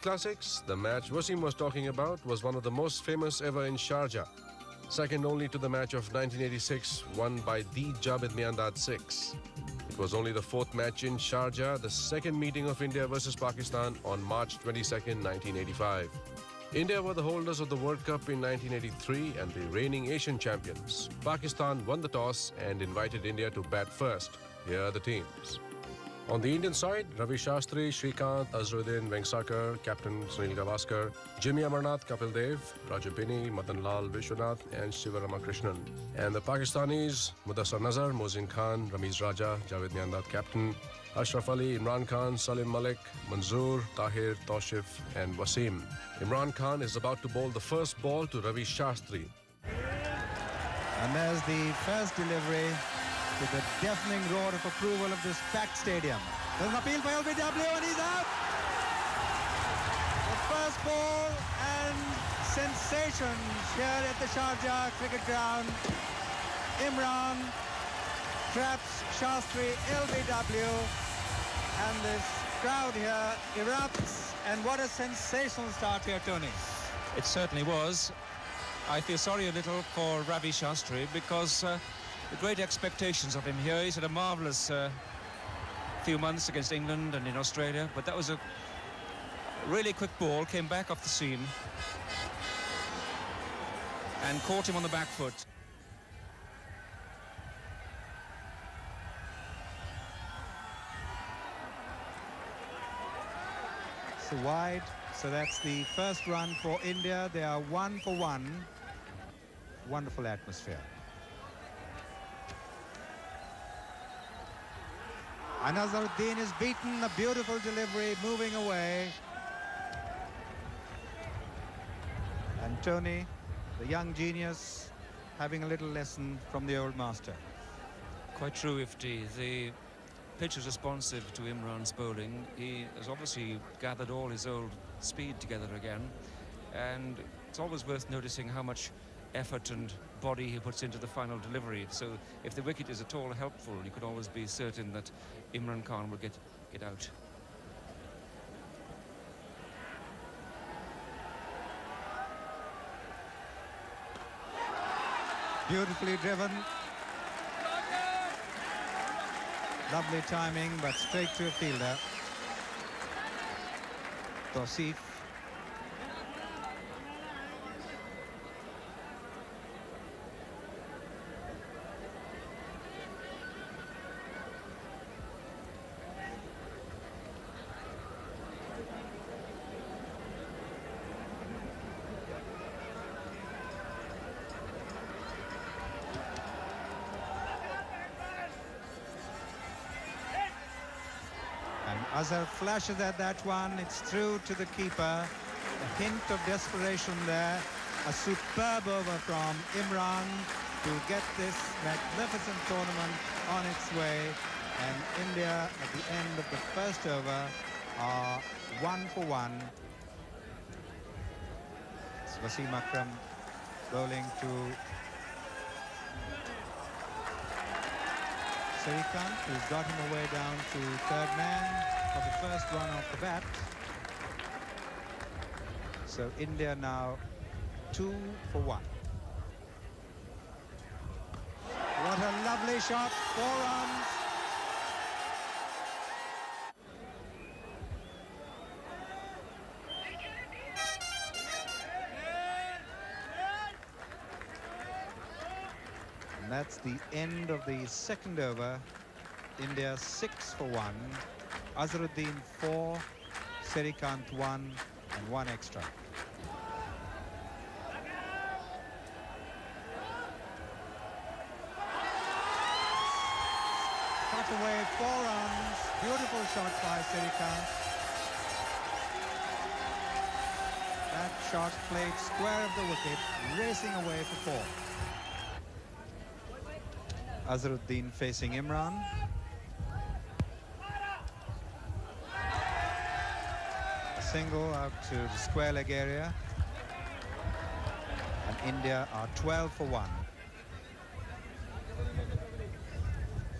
Classics, the match Wasim was talking about was one of the most famous ever in Sharjah, second only to the match of 1986 won by the Javed Miandad 6. It was only the fourth match in Sharjah, the second meeting of India versus Pakistan on March 22nd, 1985. India were the holders of the World Cup in 1983 and the reigning Asian champions. Pakistan won the toss and invited India to bat first. Here are the teams. On the Indian side, Ravi Shastri, Shrikant, Azharuddin, Vengsakar, Captain Sunil Gavaskar, Jimmy Amarnath, Kapil Dev, Raju Bini, Madan Lal Vishwanath and Sivaramakrishnan. And the Pakistanis, Mudassar Nazar, Mohsin Khan, Ramiz Raja, Javed Miandad captain, Ashraf Ali, Imran Khan, Salim Malik, Manzoor, Tahir, Toshif and Wasim. Imran Khan is about to bowl the first ball to Ravi Shastri. And there's the first delivery to the deafening roar of approval of this packed stadium. There's an appeal for LBW and he's out! The first ball and sensation here at the Sharjah cricket ground. Imran traps Shastri, LBW, and this crowd here erupts. And what a sensational start here, Tony. It certainly was. I feel sorry a little for Ravi Shastri because the great expectations of him here. He's had a marvellous few months against England and in Australia, but that was a really quick ball, came back off the seam and caught him on the back foot. So wide, so that's the first run for India. They are 1 for 1. Wonderful atmosphere. And Azharuddin is beaten, a beautiful delivery, moving away. And Tony, the young genius, having a little lesson from the old master. Quite true, Ifti. The pitch is responsive to Imran's bowling. He has obviously gathered all his old speed together again. And it's always worth noticing how much effort and body he puts into the final delivery. So if the wicket is at all helpful, you could always be certain that Imran Khan will get out. Beautifully driven. Lovely timing, but straight to a fielder. Tosif. Azhar flashes at that one, it's through to the keeper. A hint of desperation there. A superb over from Imran to get this magnificent tournament on its way. And India, at the end of the first over, are 1 for 1. It's Wasim Akram bowling to Shrikant, who's got him away down to third man for the first run off the bat. So India now 2 for 1. What a lovely shot, 4 runs. And that's the end of the second over. India 6 for 1. Azharuddin 4, Shrikant 1 and 1 extra. Cut away 4 runs. Beautiful shot by Shrikant. That shot played square of the wicket, racing away for 4. Azharuddin facing Imran. Single out to the square leg area, and India are 12 for 1.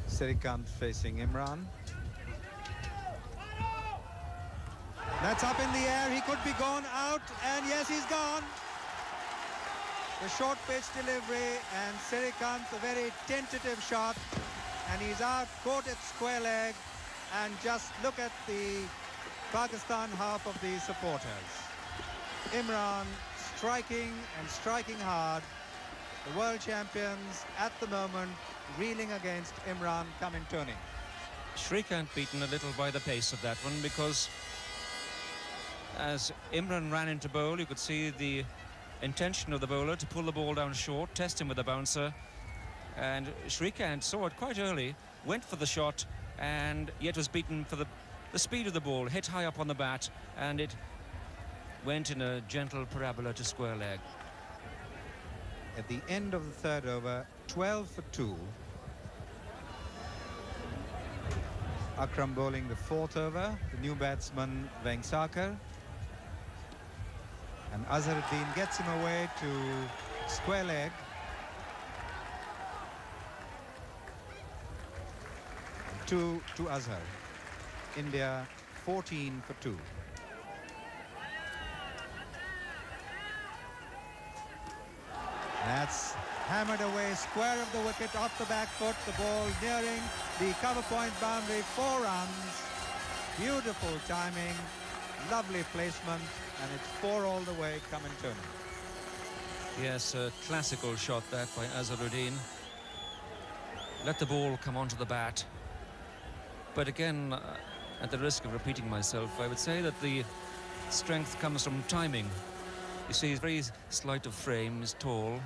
Shrikant facing Imran. That's up in the air. He could be gone out, and yes, he's gone. The short pitch delivery, and Sirikant, a very tentative shot, and he's out, caught at square leg, and just look at the Pakistan half of the supporters. Imran striking and striking hard. The world champions at the moment reeling against Imran Kamintoni. Shrikant beaten a little by the pace of that one, because as Imran ran into bowl, you could see the intention of the bowler to pull the ball down short, test him with a bouncer, and Shrikant saw it quite early, went for the shot, and yet was beaten for the speed of the ball, hit high up on the bat, and it went in a gentle parabola to square leg. At the end of the third over, 12 for 2. Akram bowling the fourth over, the new batsman Vengsakar. And Azharuddin gets him away to square leg. And 2 to Azhar. India 14 for 2. That's hammered away, square of the wicket, off the back foot, the ball nearing the cover point boundary, 4 runs. Beautiful timing, lovely placement, and it's 4 all the way, Kamintoni. Yes, a classical shot that by Azharuddin. Let the ball come onto the bat. But again, at the risk of repeating myself, I would say that the strength comes from timing. You see, he's very slight of frame, he's tall,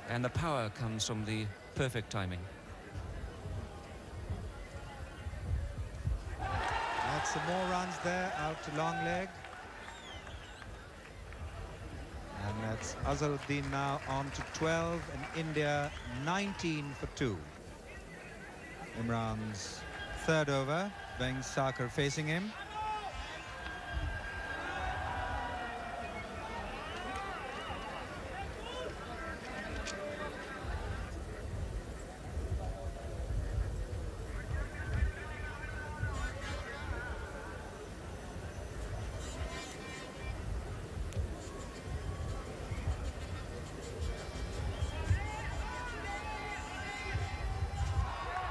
and the power comes from the perfect timing. That's some more runs there, out to long leg. And that's Azharuddin now on to 12, and India 19 for 2. Imran's third over, Vengsakar facing him.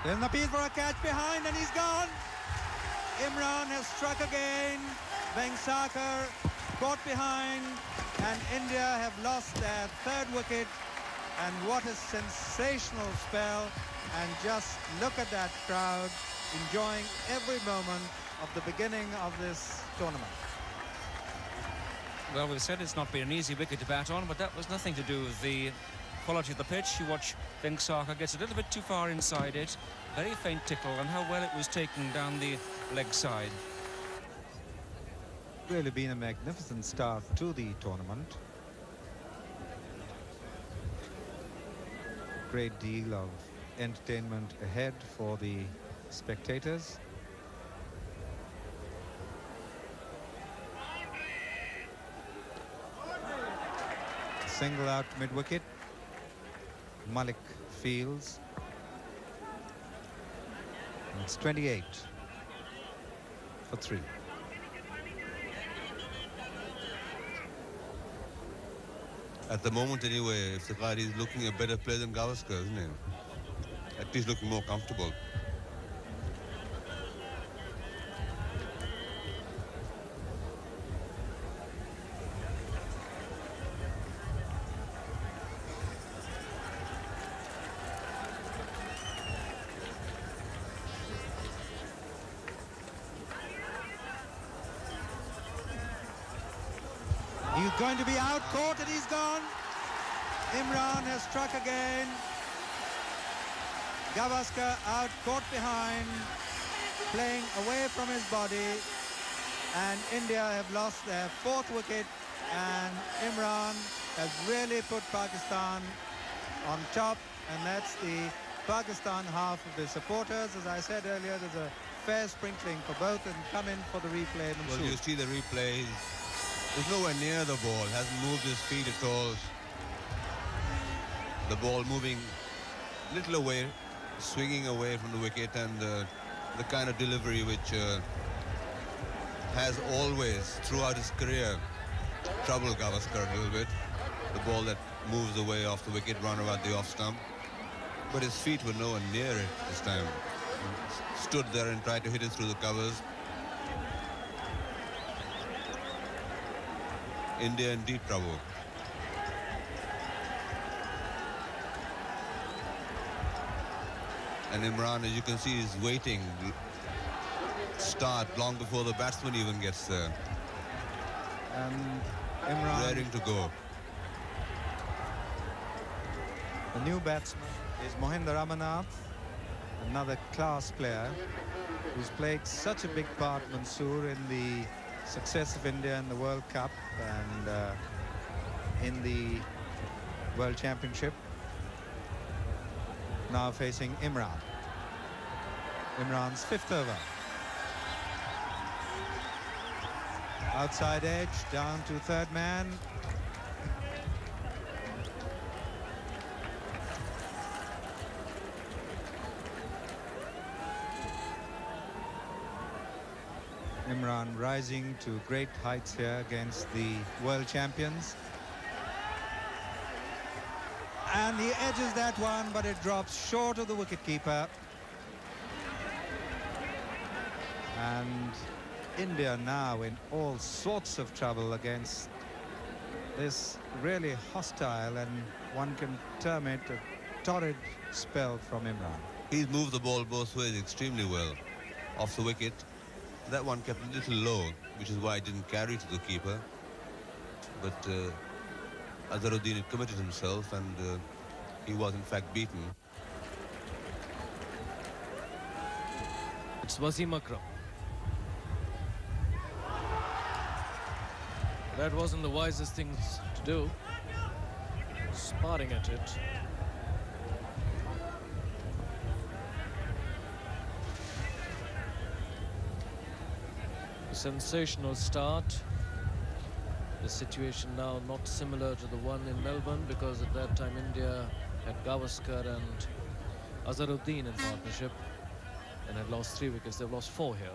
There's an appeal for a catch behind, and he's gone. Imran has struck again. Vengsakar caught behind, and India have lost their third wicket. And what a sensational spell. And just look at that crowd enjoying every moment of the beginning of this tournament. Well, we've said it's not been an easy wicket to bat on, but that was nothing to do with the quality of the pitch. You watch Vengsakar gets a little bit too far inside it, very faint tickle, and how well it was taken down the leg side. Really been a magnificent start to the tournament. Great deal of entertainment ahead for the spectators. Single out mid-wicket. Malik fields. And it's 28 for 3. At the moment anyway, Iftikhar is looking a better player than Gavaskar, isn't he? At least looking more comfortable. He's going to be out, caught, and he's gone. Imran has struck again. Gavaskar out, caught behind, playing away from his body. And India have lost their fourth wicket, and Imran has really put Pakistan on top, and that's the Pakistan half of the supporters. As I said earlier, there's a fair sprinkling for both, and come in for the replay. Well, you see the replay. He's nowhere near the ball, hasn't moved his feet at all. The ball moving a little away, swinging away from the wicket, and the kind of delivery which has always, throughout his career, troubled Gavaskar a little bit. The ball that moves away off the wicket, run around the off stump. But his feet were nowhere near it this time. He stood there and tried to hit it through the covers. India in deep trouble. And Imran, as you can see, is waiting to start long before the batsman even gets there. And Imran, Raring to go. the new batsman, is Mohinder Amarnath, another class player who's played such a big part, Mansoor, in the success of India in the World Cup and in the World Championship. Now facing Imran. Imran's 5th over. Outside edge, down to 3rd man. Imran rising to great heights here against the world champions. And he edges that one, but it drops short of the wicketkeeper. And India now in all sorts of trouble against this really hostile, and one can term it a torrid spell from Imran. He's moved the ball both ways extremely well. Off the wicket, that one kept a little low, which is why it didn't carry to the keeper. But Azharuddin had committed himself, and he was in fact beaten. It's Wasim Akram. That wasn't the wisest thing to do. Sparring at it. A sensational start. The situation now not similar to the one in Melbourne, because at that time India had Gavaskar and Azharuddin in partnership and had lost 3 wickets. They've lost 4 here.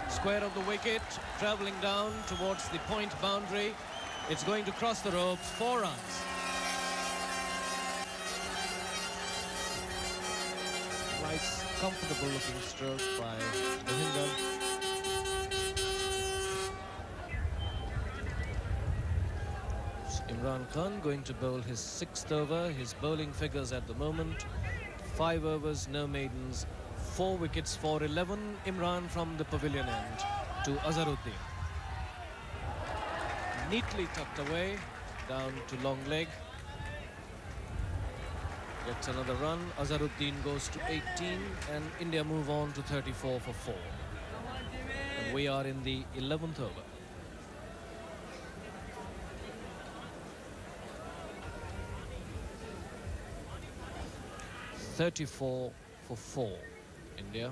Square of the wicket, travelling down towards the point boundary. It's going to cross the ropes. 4 runs. Nice, comfortable looking stroke by Mohinder. Imran Khan going to bowl his 6th over. His bowling figures at the moment: 5 overs, no maidens, 4 wickets for 11. Imran from the pavilion end to Azharuddin. Neatly tucked away, down to long leg. Gets another run. Azharuddin goes to 18, and India move on to 34 for 4. And we are in the 11th over. .34 for 4, India.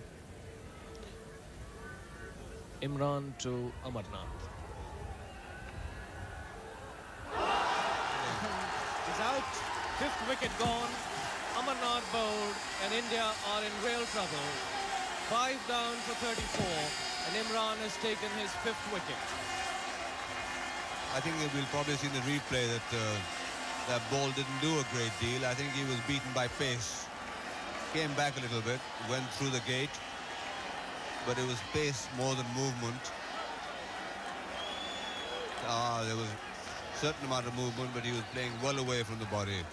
Imran to Amarnath. He's out. 5th wicket gone. Amarnath bowled, and India are in real trouble. 5 down for 34, and Imran has taken his 5th wicket. I think we'll probably see in the replay that that ball didn't do a great deal. I think he was beaten by pace. Came back a little bit, went through the gate, but it was pace more than movement. There was a certain amount of movement, but he was playing well away from the body.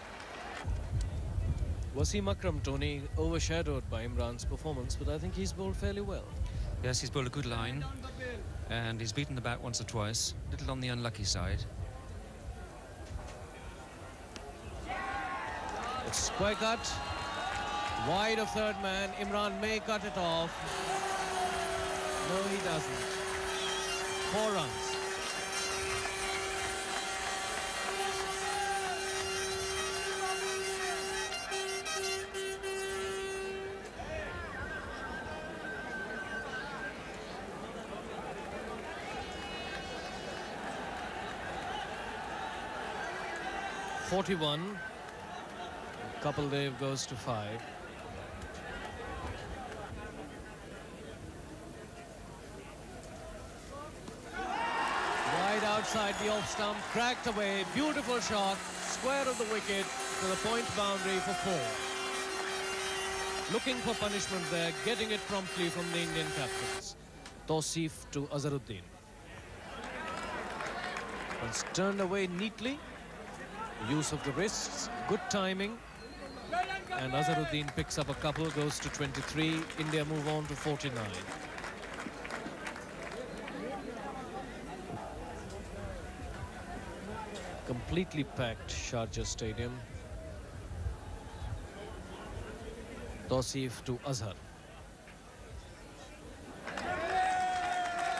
Wasim Akram, Tony, overshadowed by Imran's performance, but I think he's bowled fairly well. Yes, he's bowled a good line, and he's beaten the bat once or twice. A little on the unlucky side. It's square cut. Wide of 3rd man. Imran may cut it off. No, he doesn't. 4 runs. .41. Couple Dev goes to 5. outside the off stump, cracked away, beautiful shot, square of the wicket to the point boundary for 4. Looking for punishment there, getting it promptly from the Indian captains. Tawseef to Azharuddin. It's turned away neatly. Use of the wrists, good timing. And Azharuddin picks up a couple, goes to 23. India move on to 49. Completely packed Sharjah Stadium. Tawseef to Azhar.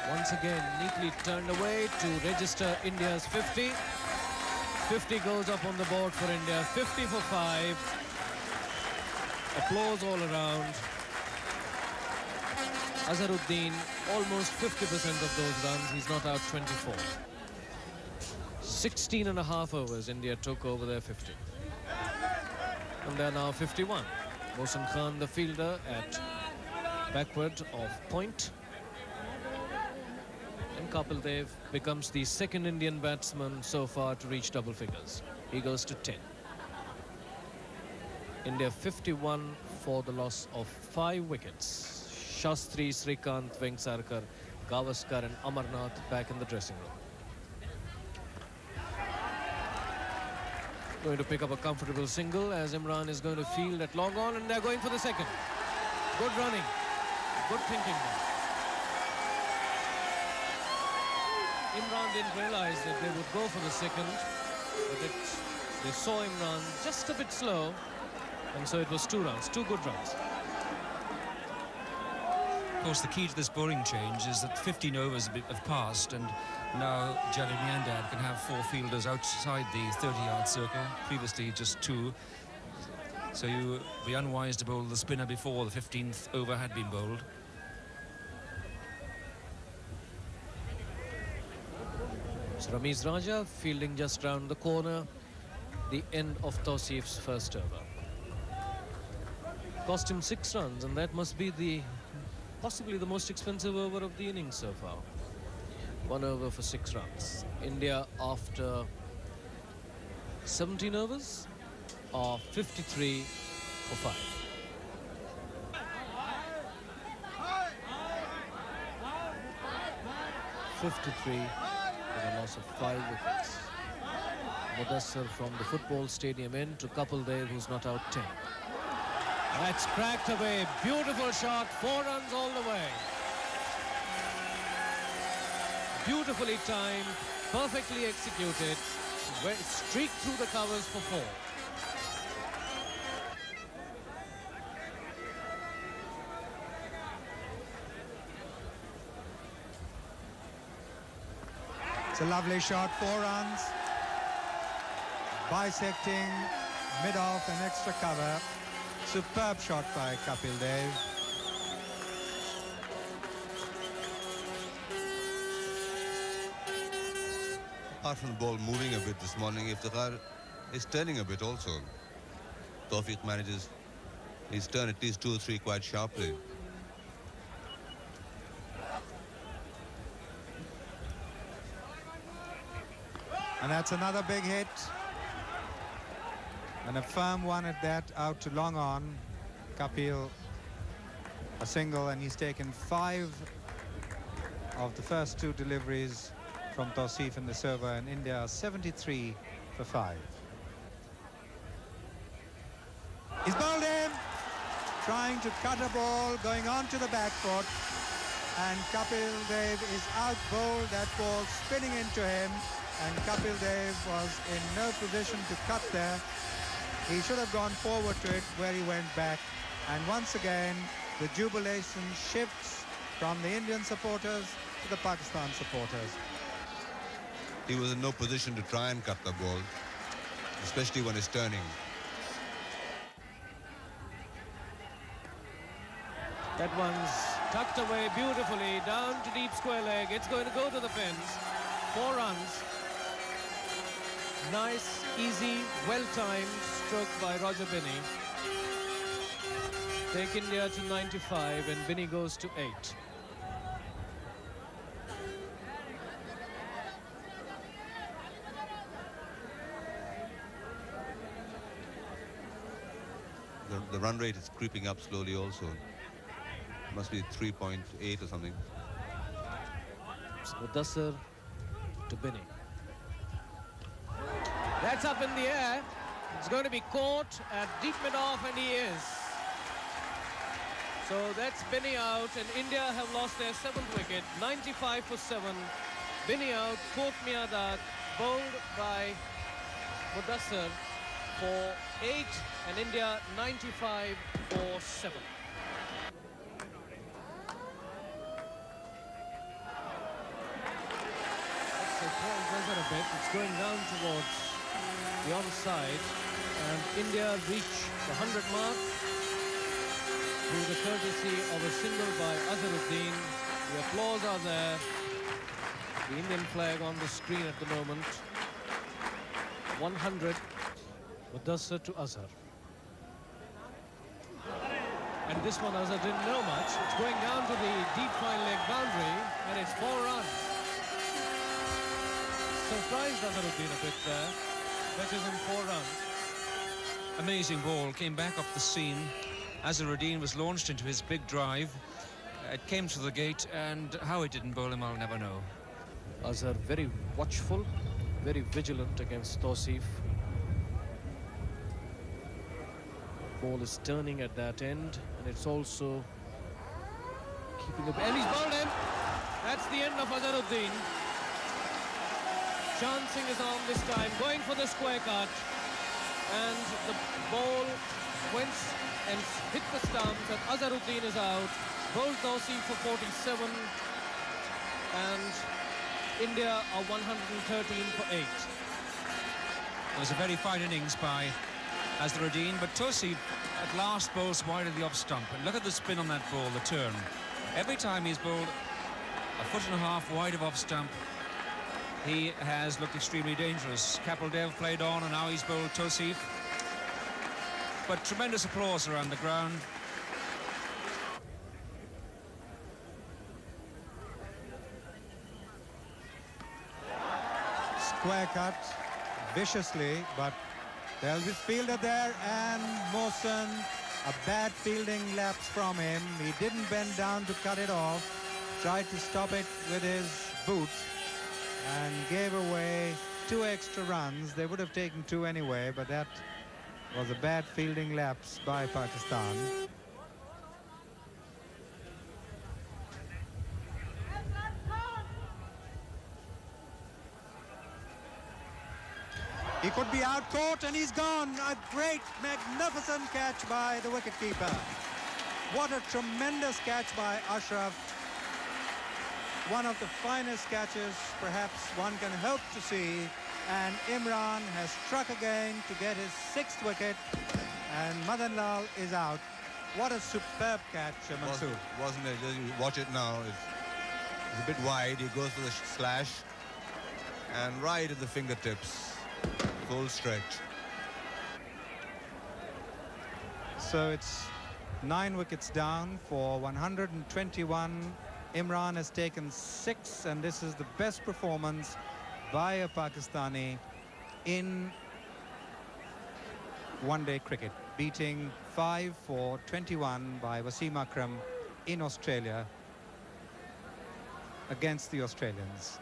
Once again, neatly turned away to register India's 50. 50 goes up on the board for India. 50 for 5. Applause all around. Azharuddin, almost 50% of those runs. He's not out 24. 16 and a half overs India took over their 50. And they're now 51. Mohsin Khan, the fielder, at backward of point. And Kapil Dev becomes the second Indian batsman so far to reach double figures. He goes to 10. India 51 for the loss of 5 wickets. Shastri, Srikanth, Vengsarkar, Gavaskar and Amarnath back in the dressing room. Going to pick up a comfortable single as Imran is going to field at long on, and they're going for the second. Good running, good thinking now. Imran didn't realize that they would go for the second, but they saw Imran just a bit slow, and so it was 2 runs, 2 good runs. Of course, the key to this bowling change is that 15 overs have passed, and now Jalil Miandad can have 4 fielders outside the 30-yard circle, previously just 2. So you'd be unwise to bowl the spinner before the 15th over had been bowled. So Ramiz Raja fielding just round the corner, the end of Tawseef's first over. Cost him 6 runs, and that must be possibly the most expensive over of the innings so far. 1 over for 6 runs. India, after 17 overs, are 53 for 5. .53 with a loss of 5 wickets. Mudassar from the football stadium end to Kapil Dev, who's not out 10. That's cracked away. Beautiful shot. 4 runs all the way. Beautifully timed, perfectly executed. Went streaked through the covers for 4. It's a lovely shot, 4 runs. Bisecting, mid-off and extra cover. Superb shot by Kapil Dev. Apart from the ball moving a bit this morning, Iftikhar is turning a bit also. Tawfiq manages his turn at least 2 or 3 quite sharply. And that's another big hit. And a firm one at that, out to long on. Kapil, a single, and he's taken 5 of the first 2 deliveries from Tawseef in this over, and India are 73 for 5. He's bowled him, trying to cut a ball, going on to the back foot, and Kapil Dev is out bowled. That ball spinning into him, and Kapil Dev was in no position to cut there. He should have gone forward to it where he went back. And once again, the jubilation shifts from the Indian supporters to the Pakistan supporters. He was in no position to try and cut the ball, especially when it's turning. That one's tucked away beautifully down to deep square leg. It's going to go to the fence. 4 runs. Nice, easy, well-timed stroke by Roger Binney. Take India to 95 and Binney goes to 8. the run rate is creeping up slowly also. Must be 3.8 or something. Mudassir to Binny. That's up in the air. It's going to be caught at deep mid-off, and he is. So that's Binny out, and India have lost their 7th wicket, 95 for 7. Binny out, Kot Miadat, bowled by Mudassir for 8, and India 95 for 7. So Paul does it a bit. It's going down towards the onside, and India reach the 100 mark through the courtesy of a single by Azharuddin. The applause are there. The Indian flag on the screen at the moment. 100, Mudassir to Azhar. And this one Azhar didn't know much. It's going down to the deep fine leg boundary, and it's 4 runs. Surprised Azharuddin a bit there. Better than 4 runs. Amazing ball, came back off the seam. Azharuddin was launched into his big drive. It came to the gate, and how he didn't bowl him, I'll never know. Azhar very watchful, very vigilant against Tawseef. Ball is turning at that end, and it's also keeping up. And he's bowled him. That's the end of Azharuddin. Chancing his arm this time, going for the square cut, and the ball went and hit the stumps, and Azharuddin is out. Bowled Tawseef for 47, and India are 113 for 8. It was a very fine innings by Azharuddin, but Tawseef at last bowls wide of the off stump. And look at the spin on that ball, the turn. Every time he's bowled a foot and a half wide of off stump, he has looked extremely dangerous. Kapil Dev played on, and now he's bowled Tawseef. But tremendous applause around the ground. Square cut viciously, but there'll be fielder there, and Mohsen, a bad fielding lapse from him. He didn't bend down to cut it off, tried to stop it with his boot, and gave away 2 extra runs. They would have taken 2 anyway, but that was a bad fielding lapse by Pakistan. He could be out caught, and he's gone. A great, magnificent catch by the wicketkeeper. What a tremendous catch by Ashraf. One of the finest catches perhaps one can hope to see. And Imran has struck again to get his 6th wicket, and Madan Lal is out. What a superb catch, Mansoor. Wasn't it? You watch it now. It's a bit wide. He goes for the slash, and right at the fingertips. Full stretch. So it's 9 wickets down for 121. Imran has taken 6, and this is the best performance by a Pakistani in one-day cricket, beating 5 for 21 by Wasim Akram in Australia against the Australians.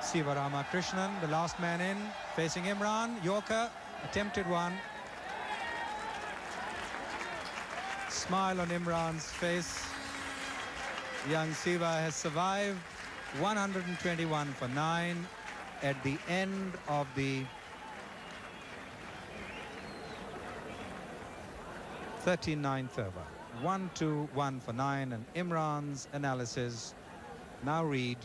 Siva Ramakrishnan, the last man in, facing Imran. Yorker, attempted one. Smile on Imran's face. Young Siva has survived. 121 for 9 at the end of the 39th over. 1-2-1 for 9, and Imran's analysis now read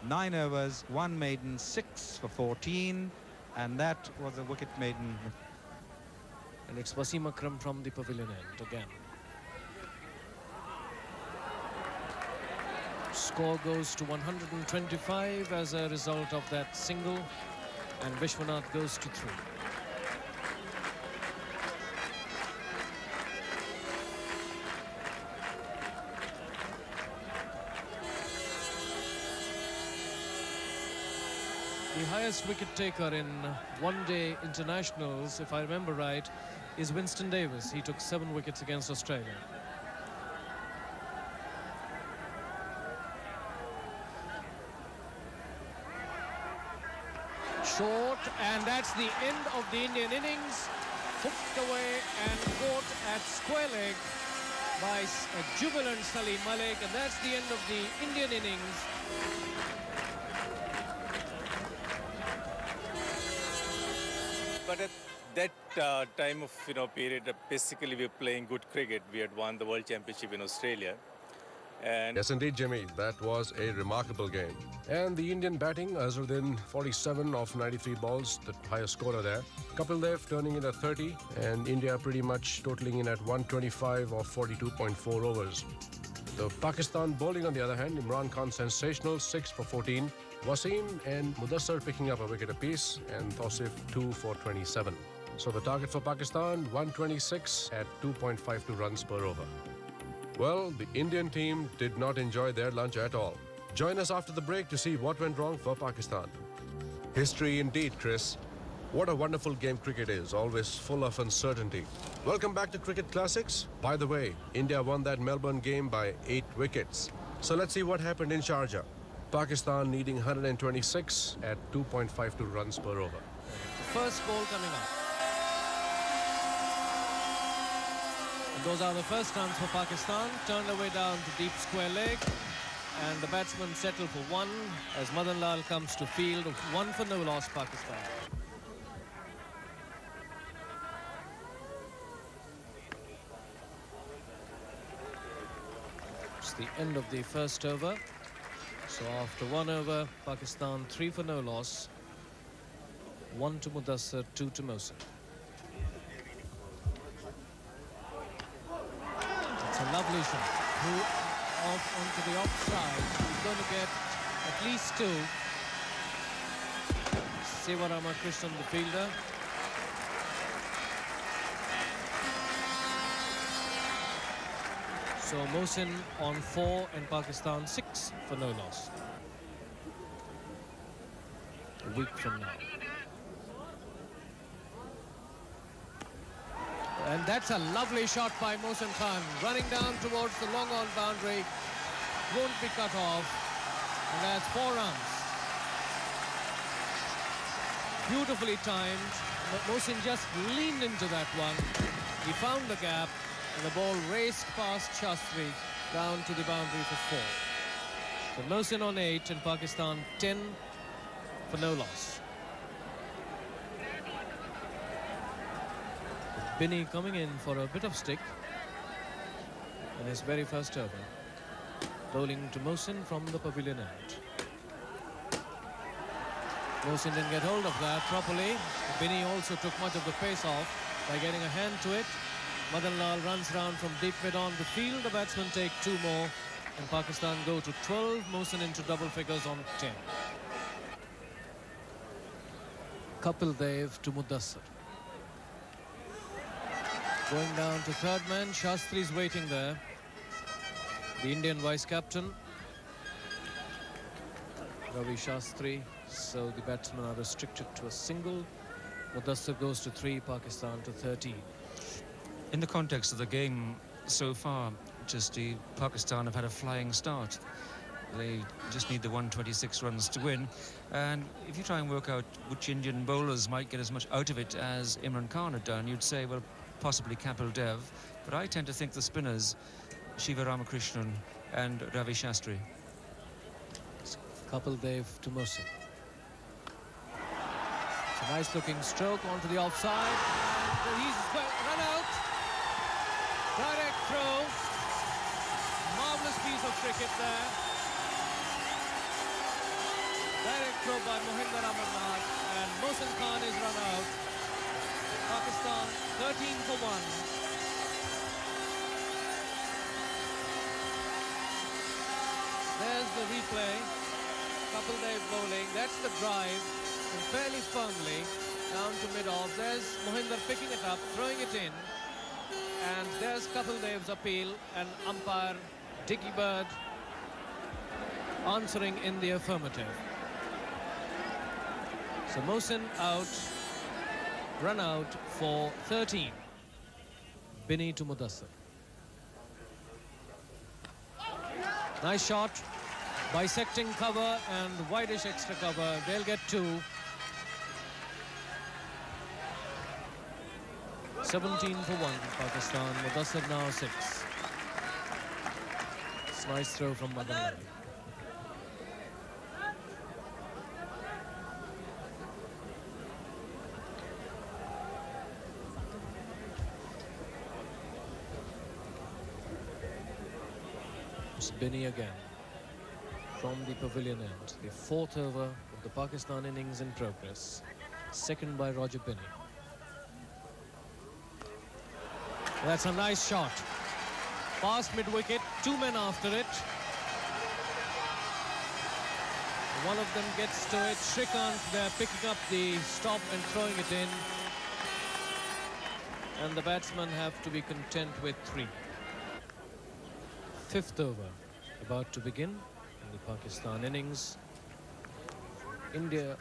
9 overs, 1 maiden, 6 for 14, and that was a wicket maiden. And it's Wasim Akram from the pavilion end again. Score goes to 125 as a result of that single, and Vishwanath goes to 3. The highest wicket taker in one-day internationals, if I remember right, is Winston Davis. He took 7 wickets against Australia. Short, and that's the end of the Indian innings. Hooked away and caught at square leg by a jubilant Salim Malik, and that's the end of the Indian innings. But at that time of period, basically we were playing good cricket. We had won the World Championship in Australia. And Yes, indeed, Jimmy. That was a remarkable game. And the Indian batting, Azharuddin, 47 of 93 balls, the highest scorer there. Kapil Dev turning in at 30, and India pretty much totaling in at 125 of 42.4 overs. The Pakistan bowling, on the other hand, Imran Khan sensational, 6 for 14. Wasim and Mudassar picking up a wicket apiece, and Tausif 2 for 27. So the target for Pakistan, 126 at 2.52 runs per over. Well, the Indian team did not enjoy their lunch at all. Join us after the break to see what went wrong for Pakistan. History indeed, Chris. What a wonderful game cricket is, always full of uncertainty. Welcome back to Cricket Classics. By the way, India won that Melbourne game by 8 wickets. So let's see what happened in Sharjah. Pakistan needing 126 at 2.52 runs per over. First ball coming up. And those are the first runs for Pakistan. Turned away down to deep square leg. And the batsmen settle for 1 as Madan Lal comes to field. 1 for no loss, Pakistan. It's the end of the first over. So after 1 over, Pakistan 3 for no loss. 1 to Mudassar, 2 to Mohsin. It's a lovely shot. Off onto the offside. He's going to get at least 2. Seva Ramakrishnan, the fielder. So Mohsin on 4 and Pakistan 6 for no loss. A week from now. And that's a lovely shot by Mohsin Khan. Running down towards the long on boundary. Won't be cut off. And that's 4 runs. Beautifully timed. Mohsin just leaned into that one. He found the gap. And the ball raced past Shastri down to the boundary for 4. So Mohsin on 8 and Pakistan 10 for no loss. Binny coming in for a bit of stick in his very first over. Bowling to Mohsin from the pavilion end. Mohsin didn't get hold of that properly. Binny also took much of the pace off by getting a hand to it. Madan Lal runs round from deep mid on the field. The batsmen take 2 more and Pakistan go to 12. Mohsin into double figures on 10. Kapil Dev to Mudassar. Going down to third man. Shastri's waiting there. The Indian vice-captain, Ravi Shastri. So the batsmen are restricted to a single. Mudassar goes to 3, Pakistan to 13. In the context of the game so far, Pakistan have had a flying start. They just need the 126 runs to win. And if you try and work out which Indian bowlers might get as much out of it as Imran Khan had done, you'd say, well, possibly Kapil Dev. But I tend to think the spinners, Shiva Ramakrishnan and Ravi Shastri. Kapil Dev to Mohsin. It's a nice looking stroke onto the offside. And he's run out. Direct throw. Marvellous piece of cricket there. Direct throw by Mohinder Amarnath. And Mohsin Khan is run out. Pakistan 13 for 1. There's the replay. Kapil Dev bowling. That's the drive. And fairly firmly down to mid-off. There's Mohinder picking it up, throwing it in. And there's Kapil Dev's appeal, and umpire Dicky Bird answering in the affirmative. So Mohsin out, run out for 13. Binny to Mudassir. Nice shot, bisecting cover and wideish extra cover. They'll get 2. 17 for 1, Pakistan. Mudassir now 6. It's a nice throw from Madan. It's Binny again from the pavilion end. The 4th over of the Pakistan innings in progress. Second by Roger Binny. That's a nice shot. Past mid-wicket, 2 men after it. One of them gets to it. Shrikant there picking up the stop and throwing it in. And the batsmen have to be content with 3. 5th over about to begin in the Pakistan innings. India,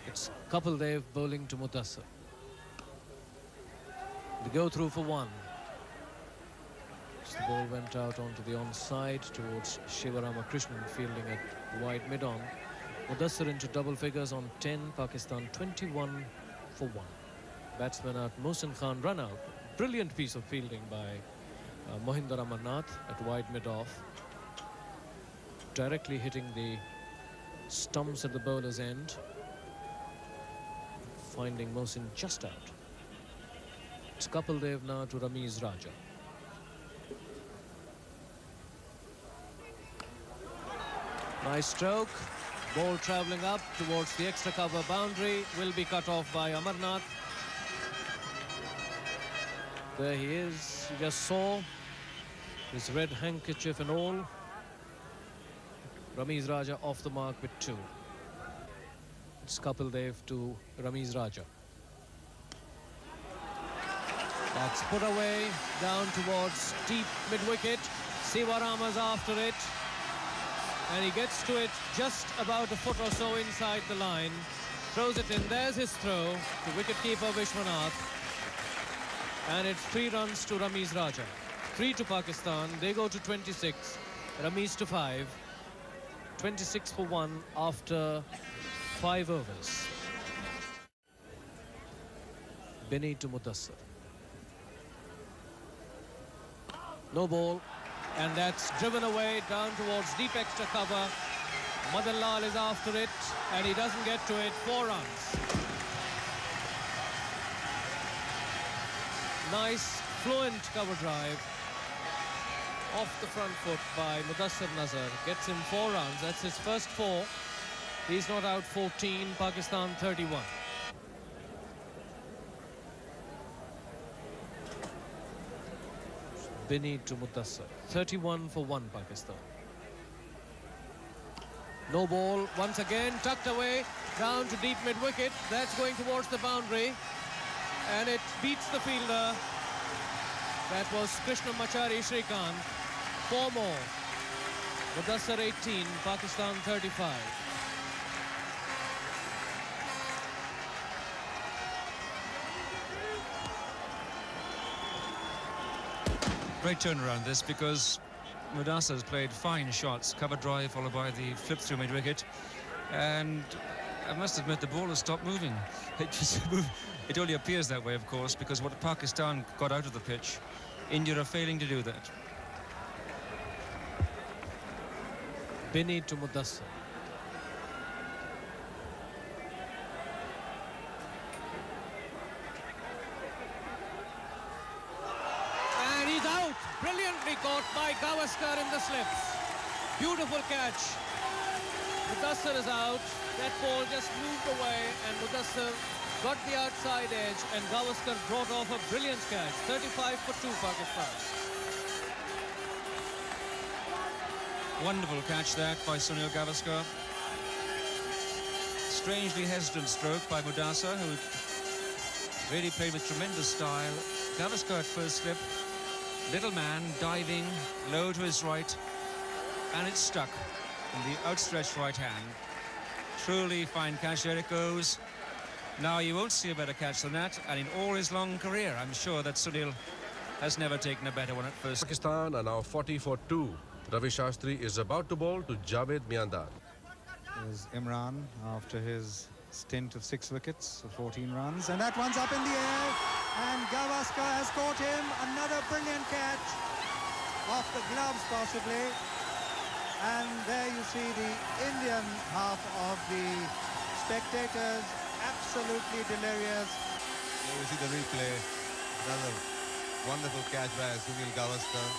it's Kapildev bowling to Mudassir. They go through for 1. So the ball went out onto the onside towards Shivaramakrishnan fielding at wide mid-on. Mudassir into double figures on 10, Pakistan 21 for 1. Batsman out, Mohsin Khan run out. Brilliant piece of fielding by Mohinder Amarnath at wide mid-off. Directly hitting the stumps at the bowler's end. Finding Mohsin just out. It's Kapildev now to Ramiz Raja. Nice stroke. Ball travelling up towards the extra cover boundary. Will be cut off by Amarnath. There he is. You just saw his red handkerchief and all. Ramiz Raja off the mark with 2. It's Kapildev to Ramiz Raja. That's put away down towards deep mid-wicket. Sivarama's after it. And he gets to it just about a foot or so inside the line. Throws it in. There's his throw to wicketkeeper Vishwanath. And it's 3 runs to Ramiz Raja. 3 to Pakistan. They go to 26. Ramiz to 5. 26 for 1 after 5 overs. Binny to Mudassir. No ball, and that's driven away down towards deep extra cover. Madan Lal is after it, and he doesn't get to it. 4 runs. Nice, fluent cover drive. Off the front foot by Mudassir Nazar. Gets him 4 runs. That's his first 4. He's not out 14, Pakistan 31. Binny to Mudassir. 31 for 1, Pakistan. No ball. Once again, tucked away. Down to deep mid-wicket. That's going towards the boundary. And it beats the fielder. That was Krishnamachari Shrikant. 4 more. Mudassir 18, Pakistan 35. Great turnaround this, because Mudassir has played fine shots. Cover drive followed by the flip through mid-wicket. And I must admit, the ball has stopped moving. It only appears that way, of course, because what Pakistan got out of the pitch, India are failing to do that. Binny to Mudassir. And he's out. Brilliantly caught by Gavaskar in the slips. Beautiful catch. Mudassir is out. That ball just moved away, and Mudassir got the outside edge, and Gavaskar brought off a brilliant catch. 35 for 2, Pakistan. Wonderful catch that by Sunil Gavaskar. Strangely hesitant stroke by Mudassir, who really played with tremendous style. Gavaskar at first slip. Little man diving low to his right, and it's stuck in the outstretched right hand. Truly fine catch. There it goes. Now, you won't see a better catch than that, and in all his long career, I'm sure that Sunil has never taken a better one at first. Pakistan are now 40 for 2. Ravi Shastri is about to bowl to Javed Miandad. Is Imran after his stint of 6 wickets, 14 runs, and that one's up in the air, and Gavaskar has caught him. Another brilliant catch off the gloves possibly, and there you see the Indian half of the spectators absolutely delirious. Here we see the replay. Another wonderful catch by Sunil Gavaskar.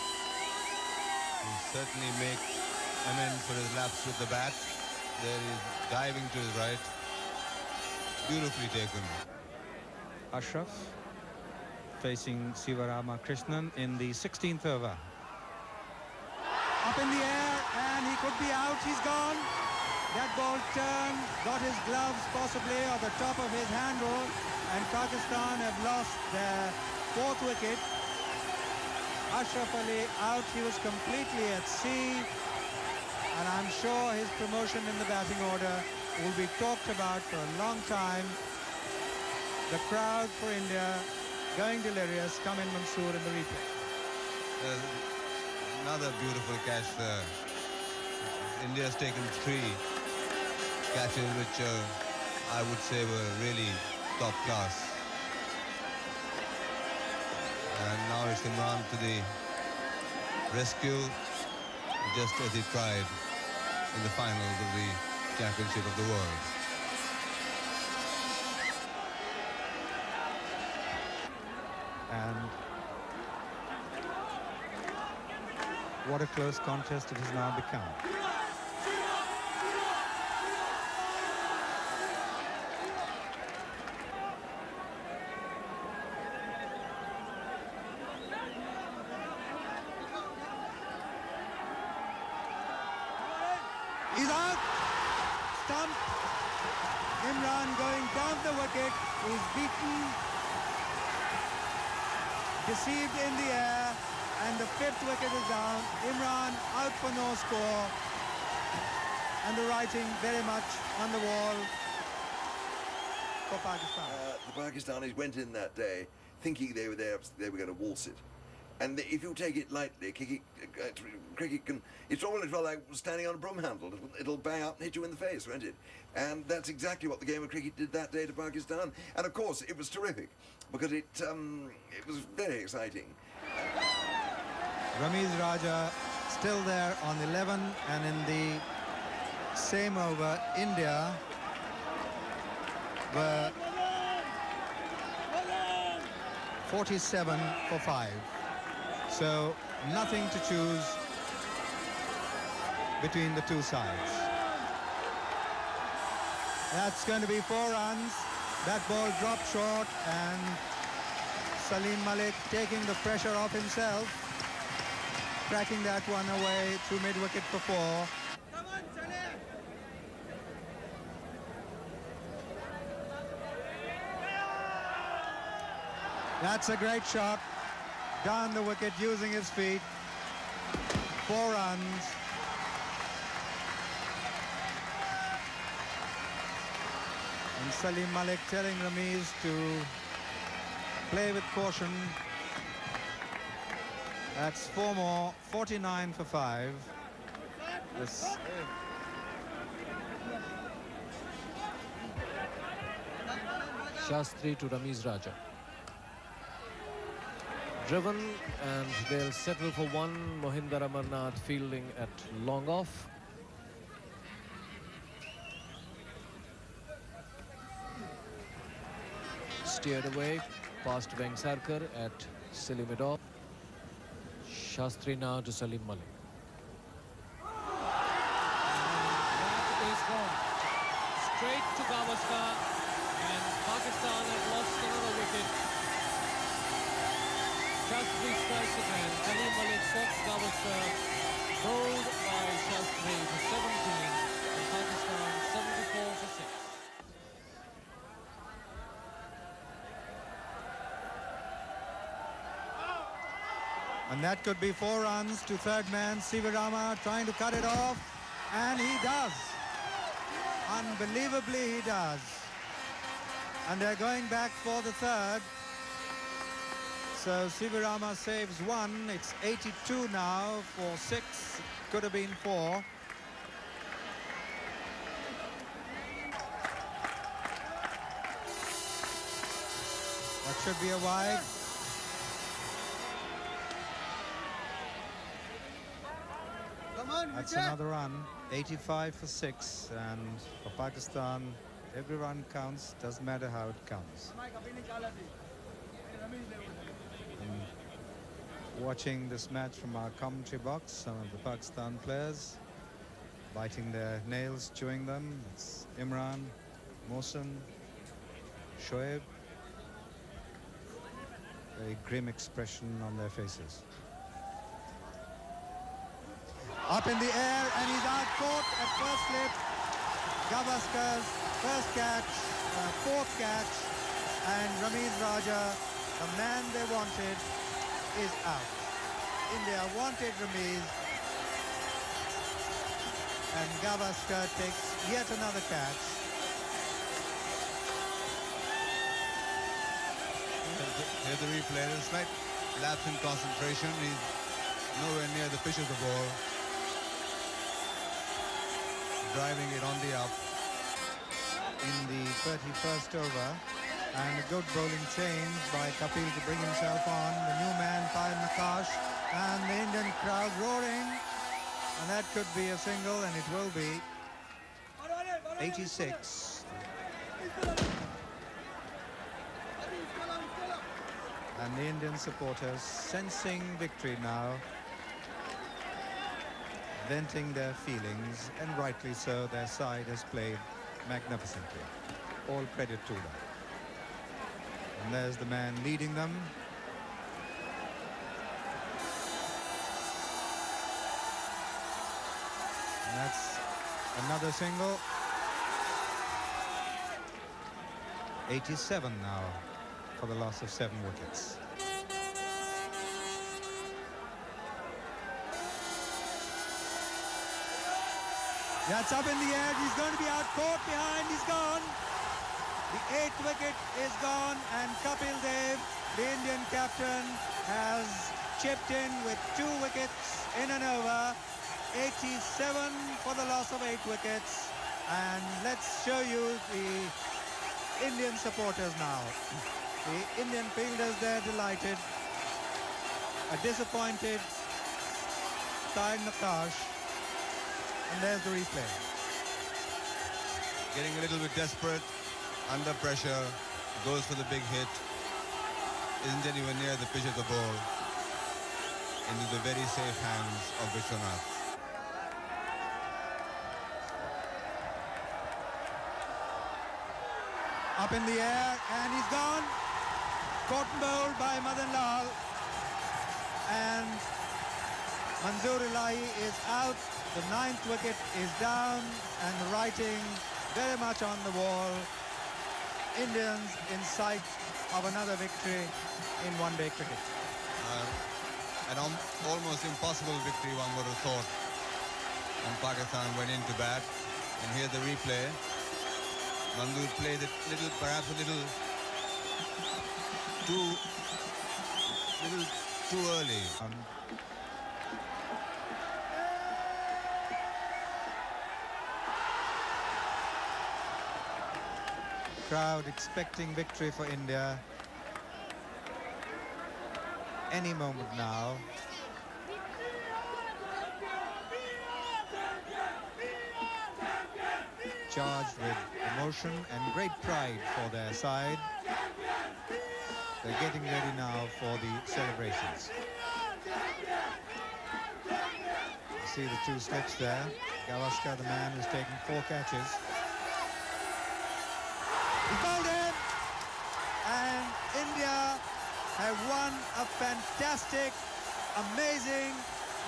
He certainly makes amends for his lapse with the bat. There he is diving to his right. Beautifully taken. Ashraf facing Sivarama Krishnan in the 16th over. Up in the air, and he could be out. He's gone. That ball turned, got his gloves possibly or the top of his handle, and Pakistan have lost their 4th wicket. Ashraf Ali out. He was completely at sea, and I'm sure his promotion in the batting order will be talked about for a long time. The crowd for India going delirious. Come in Mansoor in the replay. Another beautiful catch there. India's taken 3 catches which I would say were really top class. And now it's Imran to the rescue, just as he tried in the finals of the Championship of the World. And what a close contest it has now become. He's out. Stumped. Imran going down the wicket. He's beaten. Deceived in the air. And the 5th wicket is down. Imran out for no score. And the writing very much on the wall for Pakistan. The Pakistanis went in that day thinking they were going to waltz it. And if you take it lightly, cricket can... It's almost like standing on a broom handle. It'll bang up and hit you in the face, won't it? And that's exactly what the game of cricket did that day to Pakistan. And of course, it was terrific because it was very exciting. Ramiz Raja still there on 11, and in the same over, India were 47 for 5. So nothing to choose between the two sides. That's going to be 4 runs. That ball dropped short, and Salim Malik taking the pressure off himself, cracking that one away through mid-wicket for 4. That's a great shot. Down the wicket using his feet. 4 runs. And Salim Malik telling Ramiz to play with caution. That's 4 more, 49 for 5. This Shastri to Ramiz Raja. Driven, and they'll settle for 1. Mohinder Amarnath fielding at long off. Steered away past Vengsarkar at silly mid-off. Shastri now to Salim Malik. That is gone. Straight to Gavaskar, and Pakistan have lost another wicket. Shastri strikes again. Salim Malik stops Gavaskar. Bowled by Shastri for 17. And Pakistan 74 for 6. And that could be 4 runs to third man, Sivarama, trying to cut it off. And he does. Unbelievably he does. And they're going back for the third. So Sivarama saves one. It's 82 now for 6. Could have been 4. That should be a wide. That's another run. 85 for 6. And for Pakistan, every run counts. Doesn't matter how it comes. Watching this match from our commentary box, some of the Pakistan players biting their nails, chewing them. It's Imran, Mohsen, Shoaib. Very grim expression on their faces. Up in the air, and he's out caught at first slip. Gavaskar's first catch, fourth catch, and Ramiz Raja, the man they wanted, is out. India wanted Ramiz, and Gavaskar takes yet another catch. Here's the replay. There's a slight lapse in concentration. He's nowhere near the pitch of the ball. Driving it on the up. In the 31st over, and a good bowling change by Kapil to bring himself on. The new man, Payal Nakash, and the Indian crowd roaring. And that could be a single, and it will be. 86. And the Indian supporters sensing victory now, venting their feelings, and rightly so. Their side has played magnificently. All credit to them. And there's the man leading them. And that's another single. 87 now for the loss of 7 wickets. That's up in the air. He's going to be out caught behind. He's gone. The 8th wicket is gone, and Kapil Dev, the Indian captain, has chipped in with 2 wickets in an over. 87 for the loss of 8 wickets. And let's show you the Indian supporters now. The Indian fielders, they're delighted. A disappointed Payal Nakash. And there's the replay. Getting a little bit desperate, under pressure, goes for the big hit. Isn't anywhere near the pitch of the ball. Into the very safe hands of Vishwanath. Up in the air, and he's gone. Caught and bowled by Madan Lal. And Manzoor Ilahi is out. The 9th wicket is down, and the writing very much on the wall. Indians in sight of another victory in one-day cricket. An almost impossible victory, one would have thought, when Pakistan went into bat. And here the replay. Manzoor played it perhaps a little too early. Crowd expecting victory for India any moment now. Charged with emotion and great pride for their side. They're getting ready now for the celebrations. You see the 2 slips there. Gavaskar, the man who's taken 4 catches. He bowled in, and India have won a fantastic, amazing,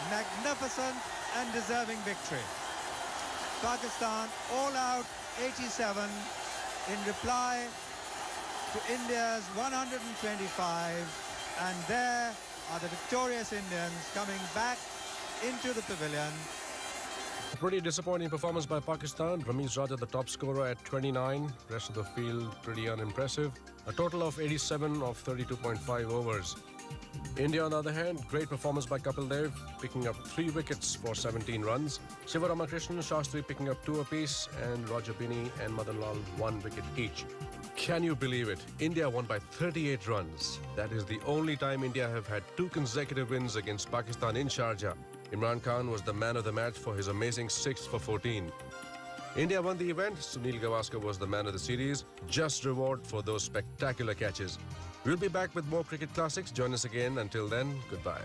magnificent and deserving victory. Pakistan all out 87 in reply to India's 125, and there are the victorious Indians coming back into the pavilion. Pretty disappointing performance by Pakistan. Ramiz Raja, the top scorer at 29. Rest of the field pretty unimpressive. A total of 87 of 32.5 overs. India, on the other hand, great performance by Kapil Dev, picking up 3 wickets for 17 runs. Shiva Ramakrishnan, Shastri picking up 2 apiece, and Roger Binney and Madan Lal 1 wicket each. Can you believe it? India won by 38 runs. That is the only time India have had 2 consecutive wins against Pakistan in Sharjah. Imran Khan was the man of the match for his amazing 6 for 14. India won the event. Sunil Gavaskar was the man of the series. Just reward for those spectacular catches. We'll be back with more cricket classics. Join us again. Until then, goodbye.